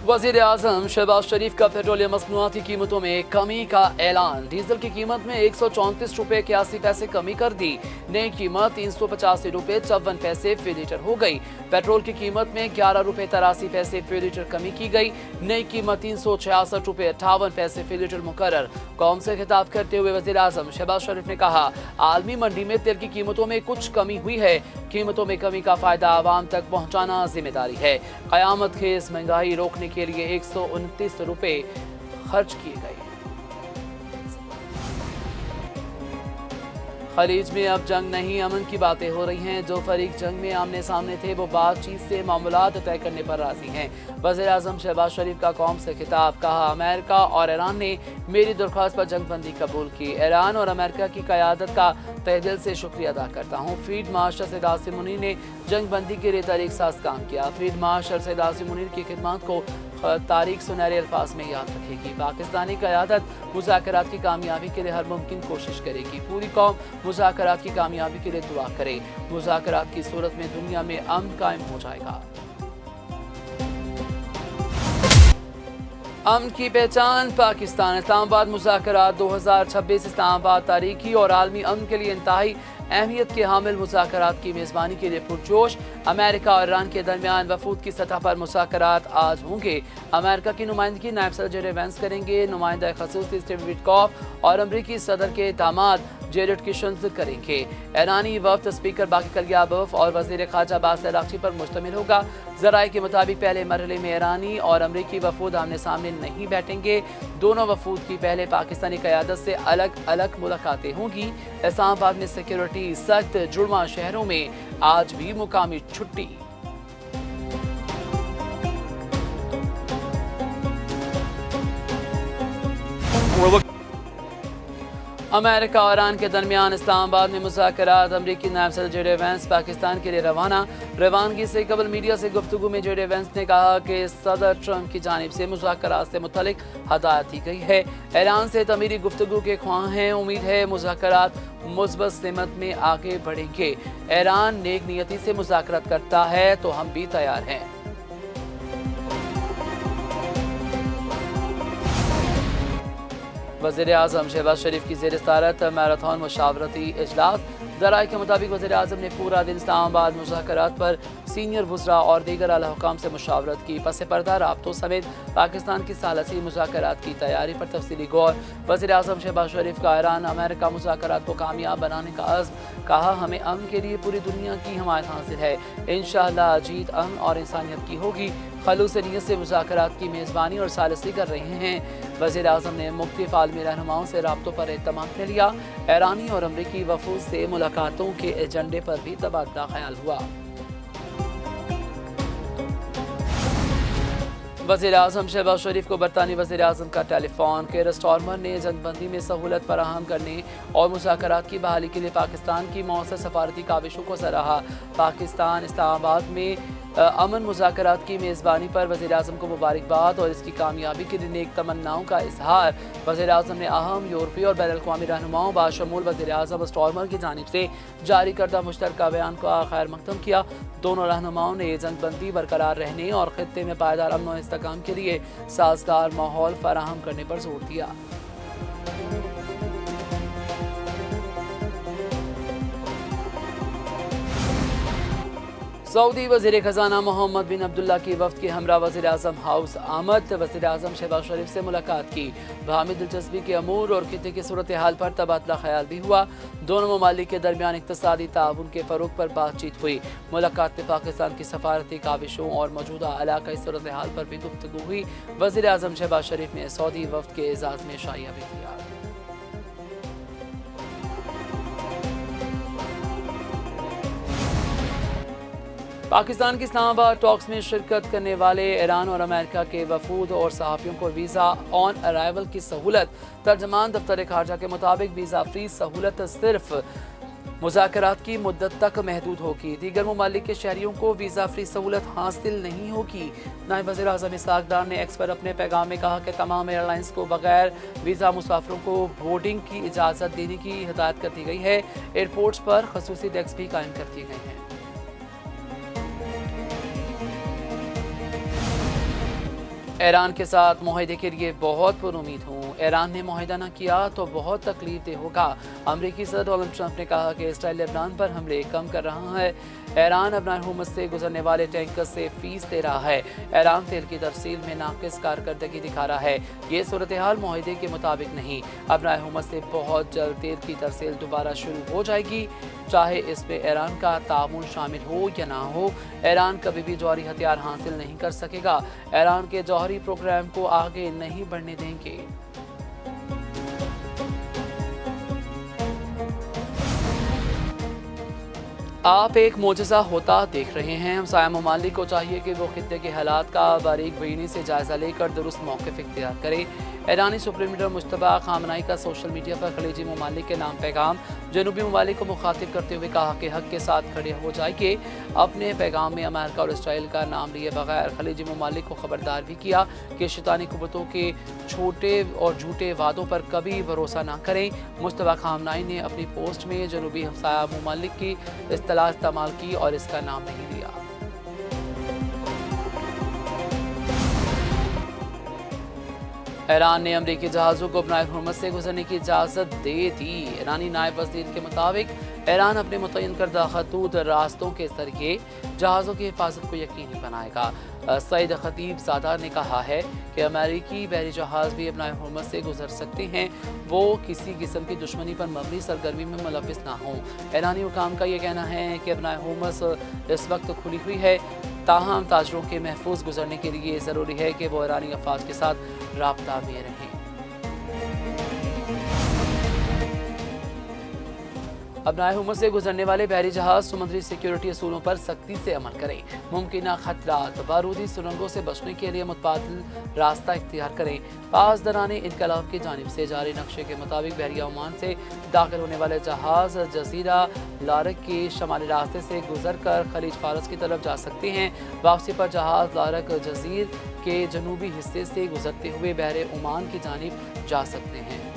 वज़ीर आज़म शहबाज शरीफ का पेट्रोलियम मसनूआत की कीमतों में कमी का ऐलान। डीजल की कीमत में 134 रुपये 81 पैसे कमी कर दी। नई कीमत 385 रुपये 54 पैसे फी लीटर हो गई। पेट्रोल की कीमत में 11 रुपये 83 पैसे फी लीटर कमी की गई। नई कीमत 366 रुपये 58 पैसे फी लीटर मुकर्रर। कौम से खिताब करते हुए वज़ीर आज़म शहबाज शरीफ ने कहा, आलमी मंडी में तेल की कीमतों में कुछ कमी हुई है। कीमतों में कमी का फायदा आवाम तक पहुँचाना जिम्मेदारी है। क़यामत खेज़ महंगाई रोकने के लिए 129 रुपये खर्च किए गए। खलीज में अब जंग नहीं, अमन की बातें हो रही हैं। जो फरीक जंग में आमने सामने थे वो बातचीत से मामलात तय करने पर राजी हैं। वज़ीर आज़म शहबाज शरीफ का कौम से खिताब। कहा, अमेरिका और ईरान ने मेरी दरख्वास्त पर जंग बंदी कबूल की। ईरान और अमेरिका की क़यादत का तहे दिल से शुक्रिया अदा करता हूँ। फील्ड मार्शल सैयद आसिम मुनीर ने जंग बंदी के लिए तहरीक साज काम किया। फील्ड मार्शल सैयद आसिम मुनीर की खिदमत को तारीख सुनहरे अल्फाज में याद रखेगी। पाकिस्तानी क़यादत मुज़ाकरात की कामयाबी के लिए हर मुमकिन कोशिश करेगी। पूरी कौम मुज़ाकरात की कामयाबी के लिए दुआ करे। मुज़ाकरात की सूरत में दुनिया में अमन कायम हो जाएगा। अमन की पहचान पाकिस्तान। इस्लामाबाद मुज़ाकरात 2026 इस्लामाबाद तारीखी और आलमी अमन के लिए इंतहाई अहमियत के हामिल मुज़ाकरात की मेज़बानी के लिए पुरजोश। अमेरिका और ईरान के दरमियान वफूद की सतह पर मुज़ाकरात आज होंगे। अमेरिका की नुमाइंदगी नायब सदर जेरेड वेंस करेंगे। नुमाइंदा ख़ुसूसी स्टीव विटकॉफ और अमरीकी सदर के दामाद जेरेड किशनर करेंगे। ईरानी वफ़द स्पीकर बाकी कलियाबफ और वज़ीर ख़ारजा अब्बास अराग़ची पर मुश्तमिल होगा। ज़राए के मुताबिक पहले मरहले में ईरानी और अमरीकी वफूद आमने सामने नहीं बैठेंगे। दोनों वफूद की पहले पाकिस्तानी क़यादत से अलग अलग मुलाकातें होंगी। इस्लामाबाद में सिक्योरिटी सख्त, जुड़वा शहरों में आज भी मुकामी छुट्टी। अमेरिका और ईरान के दरमियान इस्लामाबाद में मुज़ाकरात। अमरीकी नायब सदर जेरेड वेंस पाकिस्तान के लिए रवाना। रवानगी से कबल मीडिया से गुफ्तगू में जेरेड वेंस ने कहा कि सदर ट्रंप की जानिब से मुज़ाकरात से मुतल्लिक हदायत दी गई है। ईरान से तमीरी गुफ्तगू के ख्वाह हैं। उम्मीद है मुज़ाकरात मुस्बत सिमत में आगे बढ़ेंगे। ईरान नेक नियति से मुज़ाकरात करता है तो हम भी तैयार हैं। वज़ीर आज़म शहबाज शरीफ की ज़ेर सदारत मैराथन मुशावरती इजलास। ज़राए के मुताबिक वज़ीर आज़म ने पूरा दिन इस्लामाबाद मुज़ाकरात पर सीनियर वज़रा और दीगर आला हुकाम से मुशावरत की। पस पर्दा राब्तों समेत पाकिस्तान की सालसी मुज़ाकरात की तैयारी पर तफसीली गौर। वज़ीर आज़म शहबाज शरीफ का ईरान अमेरिका मुज़ाकरात को कामयाब बनाने का अज़्म। कहा, हमें अमन के लिए पूरी दुनिया की हमायत हासिल है। इंशाअल्लाह जीत अमन और इंसानियत की होगी। खलूस नीयत से मुज़ाकरात की मेज़बानी और सालसी कर रहे हैं। वज़ीर आज़म ने मुख्तलिफ़ आलमी रहनुमाओं से राब्तों पर एतमाद लिया। ईरानी और अमरीकी वफूद से मुलाकातों के एजेंडे पर भी तबादला ख्याल हुआ। वज़ीर आज़म शहबाज शरीफ को बरतानी वज़ीर आज़म का टेलीफोन। केयर स्टारमर ने जंगबंदी में सहूलत फराहम करने और मुज़ाकरात की बहाली के लिए पाकिस्तान की मौसर सफारती काविशों को सराहा। पाकिस्तान इस्लामाबाद में अमन मुज़ाकरात की मेज़बानी पर वज़ीर आज़म को मुबारकबाद और इसकी कामयाबी के लिए नेक तमन्नाओं का इजहार। वज़ीर आज़म ने अहम यूरोपीय और बैनुल अक़वामी रहनुमाओं बाशमूल वज़ीर आज़म स्टारमर की जानिब से जारी करदा मुश्तरका बयान का खैर मक़दम किया। दोनों रहनुमाओं ने जंगबंदी बरकरार रहने और खित्ते में पायदार अमन और इस्तेहकाम के लिए साजगार माहौल फराहम करने पर जोर दिया। सऊदी वज़ीर ख़ज़ाना मोहम्मद बिन अब्दुल्ला की वफ़द के हमरा वज़ीर आज़म हाउस आमद। वज़ीर आज़म शहबाज शरीफ से मुलाकात की। बाहमी दिलचस्पी के अमूर और खित्ते की सूरत हाल पर तबादला ख्याल भी हुआ। दोनों ममालिक के दरमियान इक़्तिसादी ताउन के फ़रोग़ पर बातचीत हुई। मुलाकात में पाकिस्तान की सफारती काविशों और मौजूदा इलाक़ाई सूरत हाल पर भी गुफ्तगू हुई। वज़ीर आज़म शहबाज शरीफ ने सऊदी वफ़द के एज़ाज़ में शाइया भी किया। पाकिस्तान की इस्लामाबाद टॉक्स में शिरकत करने वाले ईरान और अमेरिका के वफूद और सहाफ़ियों को वीज़ा ऑन अराइवल की सहूलत। तर्जमान दफ्तर ख़ारजा के मुताबिक वीज़ा फ्री सहूलत सिर्फ मुज़ाकरात की मुद्दत तक महदूद होगी। दीगर ममालिक के शहरियों को वीज़ा फ्री सहूलत हासिल नहीं होगी। नायब वज़ीर आज़म इसहाक़ डार ने एक्स पर अपने पैगाम में कहा कि तमाम एयरलाइंस को बगैर वीज़ा मुसाफिरों को बोर्डिंग की इजाज़त देने की हिदायत कर दी गई है। एयरपोर्ट्स पर ख़ुसूसी डेस्क भी कायम कर दिए गए हैं। ایران کے ساتھ معاہدے کے لیے بہت پر امید ہوں۔ ایران نے معاہدہ نہ کیا تو بہت تکلیف دہ ہوگا۔ امریکی صدر ڈونلڈ ٹرمپ نے کہا کہ اسرائیل لبنان پر حملے کم کر رہا ہے۔ ایران ابنائے ہرمز سے گزرنے والے ٹینکر سے فیس دے رہا ہے۔ ایران تیل کی ترسیل میں ناقص کارکردگی دکھا رہا ہے۔ یہ صورتحال معاہدے کے مطابق نہیں۔ ابنائے ہرمز سے بہت جلد تیل کی ترسیل دوبارہ شروع ہو جائے گی، چاہے اس میں ایران کا تعاون شامل ہو یا نہ ہو۔ ایران کبھی بھی جوہری ہتھیار حاصل نہیں کر سکے گا۔ ایران کے جوہری پروگرام کو آگے نہیں بڑھنے دیں گے۔ آپ ایک معجزہ ہوتا دیکھ رہے ہیں۔ ہمسایہ ممالک کو چاہیے کہ وہ خطے کے حالات کا باریک بینی سے جائزہ لے کر درست موقف اختیار کرے۔ ایرانی سپریم لیڈر مجتبیٰ خامنہئی کا سوشل میڈیا پر خلیجی ممالک کے نام پیغام۔ جنوبی ممالک کو مخاطب کرتے ہوئے کہا کہ حق کے ساتھ کھڑے ہو جائیے۔ اپنے پیغام میں امریکہ اور اسرائیل کا نام لیے بغیر خلیجی ممالک کو خبردار بھی کیا کہ شیطانی قوتوں کے چھوٹے اور جھوٹے وعدوں پر کبھی بھروسہ نہ کریں۔ مجتبیٰ خامنہئی نے اپنی پوسٹ میں جنوبی ہمسایہ ممالک کی اصطلاح استعمال کی اور اس کا نام نہیں لیا۔ ایران نے امریکی جہازوں کو ابنائے ہرمز سے گزرنے کی اجازت دے دی۔ ایرانی نائب وزیر کے مطابق ایران اپنے متعین کردہ خطوط راستوں کے ذریعے جہازوں کی حفاظت کو یقینی بنائے گا۔ سعید خطیب زادہ نے کہا ہے کہ امریکی بحری جہاز بھی ابنائے ہرمز سے گزر سکتے ہیں، وہ کسی قسم کی دشمنی پر مبنی سرگرمی میں ملوث نہ ہوں۔ ایرانی حکام کا یہ کہنا ہے کہ ابنائے ہرمز اس وقت کھلی ہوئی ہے، تاہم تاجروں کے محفوظ گزرنے کے لیے ضروری ہے کہ وہ ایرانی افواج کے ساتھ رابطہ میں رہیں۔ ابنائے ہرمز سے گزرنے والے بحری جہاز سمندری سیکیورٹی اصولوں پر سختی سے عمل کریں۔ ممکنہ خطرات، بارودی سرنگوں سے بچنے کے لیے متبادل راستہ اختیار کریں۔ پاسداران انقلاب کی جانب سے جاری نقشے کے مطابق بحریہ عمان سے داخل ہونے والے جہاز جزیرہ لارک کے شمالی راستے سے گزر کر خلیج فارس کی طرف جا سکتے ہیں۔ واپسی پر جہاز لارک جزیر کے جنوبی حصے سے گزرتے ہوئے بحر عمان کی جانب جا سکتے ہیں۔